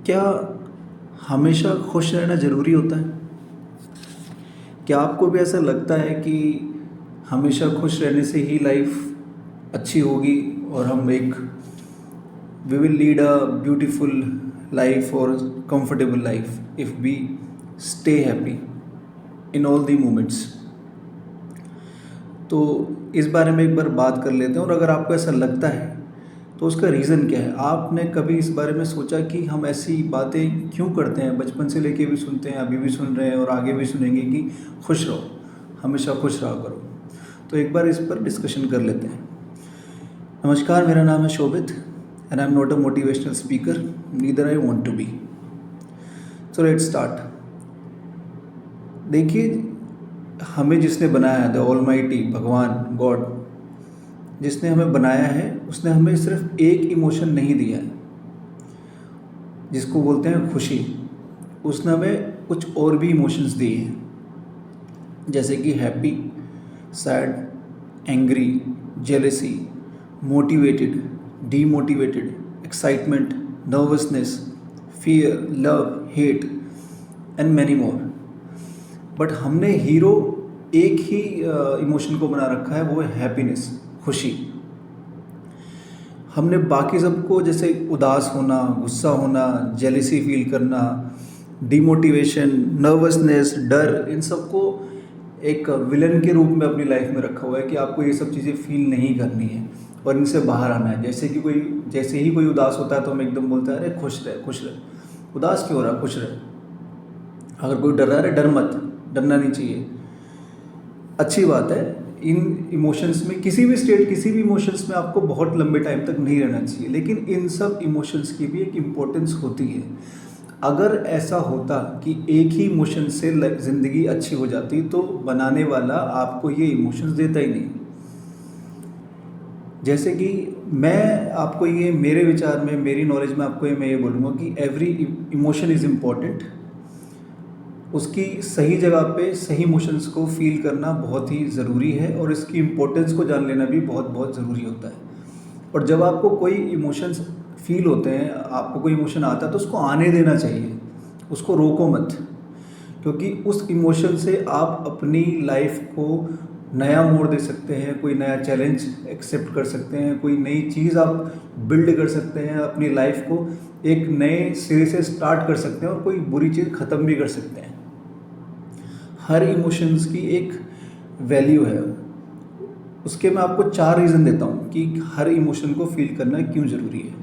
क्या हमेशा खुश रहना ज़रूरी होता है? क्या आपको भी ऐसा लगता है कि हमेशा खुश रहने से ही लाइफ अच्छी होगी और हम एक we will lead a beautiful life और comfortable life if we stay happy in all the moments? तो इस बारे में एक बार बात कर लेते हैं। और अगर आपको ऐसा लगता है तो उसका रीज़न क्या है? आपने कभी इस बारे में सोचा कि हम ऐसी बातें क्यों करते हैं? बचपन से लेके भी सुनते हैं, अभी भी सुन रहे हैं और आगे भी सुनेंगे कि खुश रहो, हमेशा खुश रहा करो। तो एक बार इस पर डिस्कशन कर लेते हैं। नमस्कार, मेरा नाम है Shobhit and I am not a motivational speaker, neither I want to be. So let's start. देखिए, हमें जिसने बनाया है, द ऑलमाइटी, भगवान, गॉड, जिसने हमें बनाया है, उसने हमें सिर्फ एक इमोशन नहीं दिया है जिसको बोलते हैं खुशी। उसने हमें कुछ और भी इमोशंस दिए हैं, जैसे कि happy, sad, angry, jealousy, motivated, demotivated, excitement, nervousness, fear, love, hate and many more. But हमने हीरो एक ही इमोशन को बना रखा है, वो है हैप्पीनेस, खुशी। हमने बाकी सबको, जैसे उदास होना, गुस्सा होना, जेलिसी फील करना, डिमोटिवेशन, नर्वसनेस, डर, इन सबको एक विलन के रूप में अपनी लाइफ में रखा हुआ है कि आपको ये सब चीज़ें फील नहीं करनी है और इनसे बाहर आना है। जैसे ही कोई उदास होता है तो हम एकदम बोलते हैं, अरे खुश रहे, खुश रहे। उदास क्यों हो रहा, खुश रहे। अगर कोई डर रहा है, डर मत, डरना नहीं चाहिए, अच्छी बात है। इन इमोशंस में, किसी भी स्टेट, किसी भी इमोशंस में आपको बहुत लंबे टाइम तक नहीं रहना चाहिए, लेकिन इन सब इमोशंस की भी एक इम्पोर्टेंस होती है। अगर ऐसा होता कि एक ही इमोशन से ज़िंदगी अच्छी हो जाती तो बनाने वाला आपको ये इमोशंस देता ही नहीं। जैसे कि मैं आपको ये, मेरे विचार में, मेरी नॉलेज में आपको मैं ये बोलूँगा कि एवरी इमोशन इज़ इम्पॉर्टेंट। उसकी सही जगह पे सही इमोशंस को फील करना बहुत ही ज़रूरी है और इसकी इम्पोर्टेंस को जान लेना भी बहुत बहुत ज़रूरी होता है। और जब आपको कोई इमोशंस फील होते हैं, आपको कोई इमोशन आता है, तो उसको आने देना चाहिए, उसको रोको मत, क्योंकि उस इमोशन से आप अपनी लाइफ को नया मोड़ दे सकते हैं, कोई नया चैलेंज एक्सेप्ट कर सकते हैं, कोई नई चीज़ आप बिल्ड कर सकते हैं, अपनी लाइफ को एक नए सिरे से स्टार्ट कर सकते हैं और कोई बुरी चीज़ ख़त्म भी कर सकते हैं। हर इमोशंस की एक वैल्यू है। उसके मैं आपको 4 रीज़न देता हूँ कि हर इमोशन को फील करना क्यों ज़रूरी है।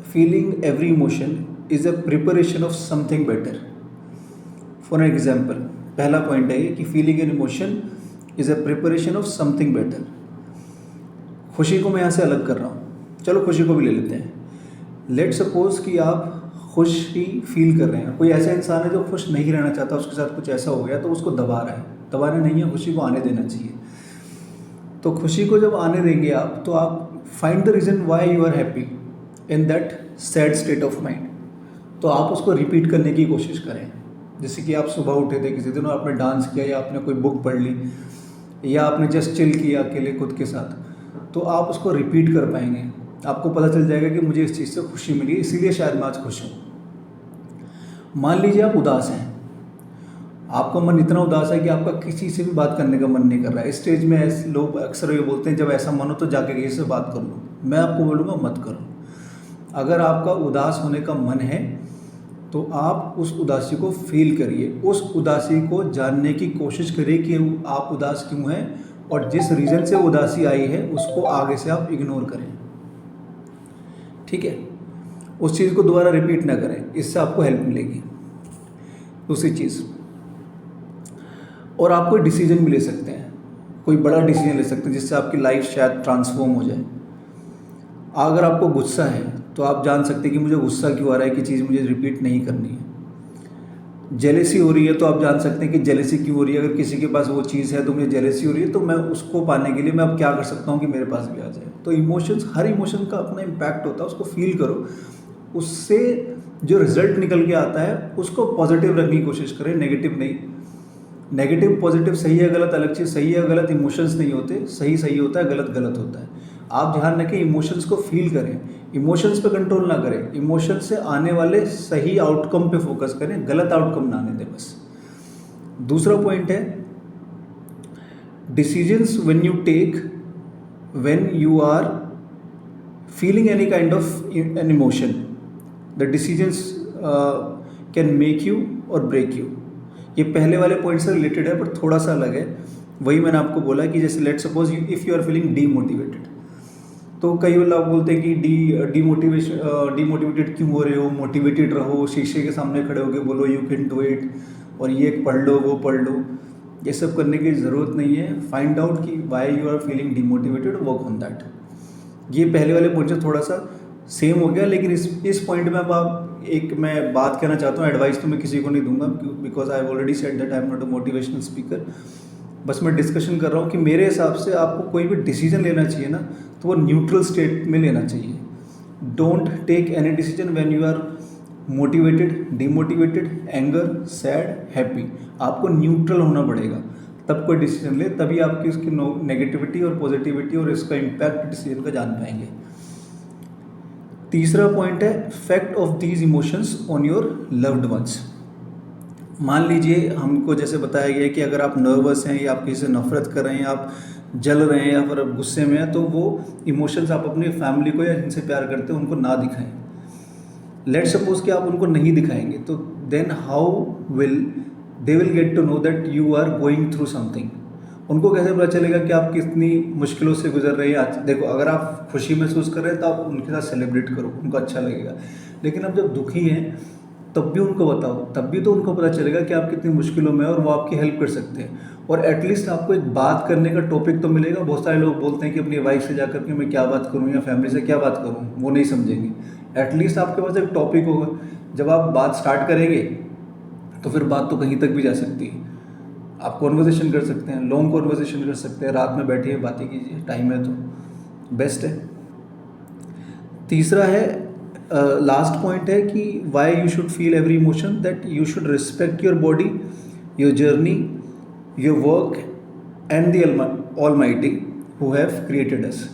Feeling every emotion is a preparation of something better. For example, पहला पॉइंट है ये कि feeling an emotion is a preparation of something better. खुशी को मैं यहाँ से अलग कर रहा हूँ, चलो खुशी को भी ले लेते हैं। लेट सपोज कि आप खुशी फील कर रहे हैं, कोई ऐसा इंसान है जो खुश नहीं रहना चाहता, उसके साथ कुछ ऐसा हो गया तो उसको दबा रहा है। दबाना नहीं है, खुशी को आने देना चाहिए। तो खुशी को जब आने देंगे आप, तो आप find the reason why you are happy in that sad state of mind. तो आप उसको रिपीट करने की कोशिश करें। जैसे कि आप सुबह उठे थे, किसी दिन आपने डांस किया या आपने कोई बुक पढ़ ली या आपने जस्ट चिल किया अकेले खुद के साथ, तो आप उसको रिपीट कर पाएंगे। आपको पता चल जाएगा कि मुझे इस चीज़ से खुशी मिली, इसीलिए शायद मैं आज खुश हूँ। मान लीजिए आप उदास हैं, आपका मन इतना उदास है कि आपका किसी से भी बात करने का मन नहीं कर रहा है। इस स्टेज में ऐसे लोग अक्सर ये बोलते हैं, जब ऐसा मन हो तो जाके किसी से बात कर लो। मैं आपको बोलूँगा मत करो। अगर आपका उदास होने का मन है तो आप उस उदासी को फील करिए, उस उदासी को जानने की कोशिश करिए कि आप उदास क्यों हैं, और जिस रीज़न से उदासी आई है उसको आगे से आप इग्नोर करें। ठीक है, उस चीज़ को दोबारा रिपीट ना करें, इससे आपको हेल्प मिलेगी। दूसरी चीज़, और आप कोई डिसीजन भी ले सकते हैं, कोई बड़ा डिसीजन ले सकते हैं जिससे आपकी लाइफ शायद ट्रांसफॉर्म हो जाए। अगर आपको गुस्सा है तो आप जान सकते हैं कि मुझे गुस्सा क्यों आ रहा है, कि चीज़ मुझे रिपीट नहीं करनी है। जेलेसी हो रही है तो आप जान सकते हैं कि जेलेसी क्यों हो रही है। अगर किसी के पास वो चीज़ है तो मुझे जेलेसी हो रही है, तो मैं उसको पाने के लिए मैं अब क्या कर सकता हूँ कि मेरे पास भी आ जाए। तो इमोशंस, हर इमोशन का अपना इम्पैक्ट होता है, उसको फील करो, उससे जो रिजल्ट निकल के आता है उसको पॉजिटिव रखने की कोशिश करें, नेगेटिव नहीं। नेगेटिव पॉजिटिव, सही है गलत अलग चीज़, सही है गलत इमोशंस नहीं होते, सही सही होता है, गलत गलत होता है। आप ध्यान रखें, इमोशंस को फील करें, इमोशंस पे कंट्रोल ना करें, इमोशंस से आने वाले सही आउटकम पे फोकस करें, गलत आउटकम ना आने दें बस। दूसरा पॉइंट है, decisions when you take when you are feeling any kind of an emotion, the decisions can make you or break you. ये पहले वाले पॉइंट से रिलेटेड है पर थोड़ा सा अलग है। वही मैंने आपको बोला कि जैसे let suppose if you are feeling demotivated, तो कई लोग बोलते हैं कि डीमोटिवेटेड क्यों हो रहे हो, मोटिवेटेड रहो, शीशे के सामने खड़े होकर बोलो यू कैन डू इट, और ये पढ़ लो वो पढ़ लो। ये सब करने की ज़रूरत नहीं है। फाइंड आउट कि why you are feeling demotivated, work on that. ये पहले वाले पॉइंट से थोड़ा सा सेम हो गया, लेकिन इस पॉइंट में अब आप एक मैं बात कहना चाहता हूँ, एडवाइस तो मैं किसी को नहीं दूंगा because I have already said that I am not a motivational speaker. बस मैं डिस्कशन कर रहा हूँ कि मेरे हिसाब से आपको कोई भी डिसीजन लेना चाहिए ना, तो वो न्यूट्रल स्टेट में लेना चाहिए। Don't take any decision when you are motivated, demotivated, anger, sad, happy. आपको न्यूट्रल होना पड़ेगा, तब कोई डिसीजन ले, तभी आपकी उसकी नेगेटिविटी और पॉजिटिविटी और इसका इम्पैक्ट डिसीजन का जान पाएंगे। तीसरा पॉइंट है, effect of these emotions on your loved ones. मान लीजिए हमको जैसे बताया गया है कि अगर आप नर्वस हैं या आप किसी से नफरत कर रहे हैं, आप जल रहे हैं या फिर आप गुस्से में हैं, तो वो इमोशंस आप अपनी फैमिली को या जिनसे प्यार करते हैं उनको ना दिखाएं। लेट सपोज कि आप उनको नहीं दिखाएंगे, तो then how will they will get to know that you are going through something. उनको कैसे पता चलेगा कि आप कितनी मुश्किलों से गुजर रहे हैं। आज देखो, अगर आप खुशी महसूस कर रहे हैं तो आप उनके साथ सेलिब्रेट करो, उनको अच्छा लगेगा। लेकिन आप जब दुखी हैं तब भी उनको बताओ, तब भी तो उनको पता चलेगा कि आप कितनी मुश्किलों में हैं और वो आपकी हेल्प कर सकते हैं। और एटलीस्ट आपको एक बात करने का टॉपिक तो मिलेगा। बहुत सारे लोग बोलते हैं कि अपनी वाइफ से जाकर के मैं क्या बात करूं या फैमिली से क्या बात करूं, वो नहीं समझेंगे। एटलीस्ट आपके पास एक टॉपिक होगा, जब आप बात स्टार्ट करेंगे तो फिर बात तो कहीं तक भी जा सकती है। आप कॉन्वर्सेशन कर सकते हैं, लॉन्ग कॉन्वर्सेशन कर सकते हैं, रात में बैठिए बातें कीजिए, टाइम है तो बेस्ट है। तीसरा है, लास्ट पॉइंट है कि why you should feel every emotion, that you should respect your body, your journey, your work and the almighty who have created us.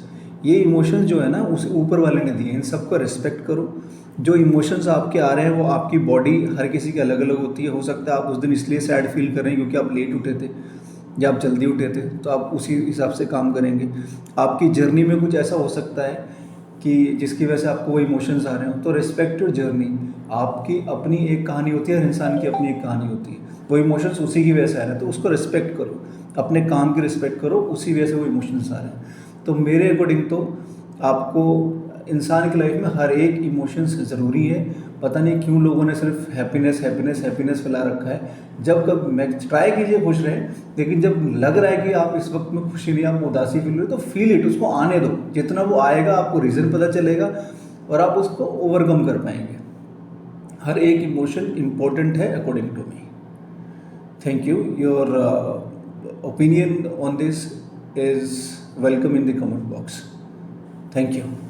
ये इमोशंस जो है ना, उस ऊपर वाले ने दिए, इन सबको रिस्पेक्ट करो। जो इमोशंस आपके आ रहे हैं वो आपकी बॉडी हर किसी की अलग अलग होती है। हो सकता है आप उस दिन इसलिए सैड फील कर रहे हैं क्योंकि आप लेट उठे थे या आप जल्दी उठे थे, तो आप उसी हिसाब से काम करेंगे। आपकी जर्नी में कुछ ऐसा हो सकता है कि जिसकी वजह से आपको वो इमोशंस आ रहे हो, तो रिस्पेक्ट योर जर्नी। आपकी अपनी एक कहानी होती है, हर इंसान की अपनी एक कहानी होती है। वो इमोशंस उसी की वजह से आ रहे हैं, तो उसको रिस्पेक्ट करो, अपने काम की रिस्पेक्ट करो, उसी वजह से वो इमोशंस आ रहे हैं। तो मेरे अकॉर्डिंग तो आपको इंसान की लाइफ में हर एक इमोशंस ज़रूरी है। पता नहीं क्यों लोगों ने सिर्फ हैप्पीनेस हैप्पीनेस हैप्पीनेस फैला रखा है। जब कब मैं ट्राई कीजिए खुश रहें, लेकिन जब लग रहा है कि आप इस वक्त में खुशी नहीं, आप उदासी फील रहे, तो फील इट, उसको आने दो। जितना वो आएगा आपको रीज़न पता चलेगा और आप उसको ओवरकम कर पाएंगे। हर एक इमोशन इम्पोर्टेंट है according to me. Thank you. Your opinion on this is welcome in the comment box. Thank you.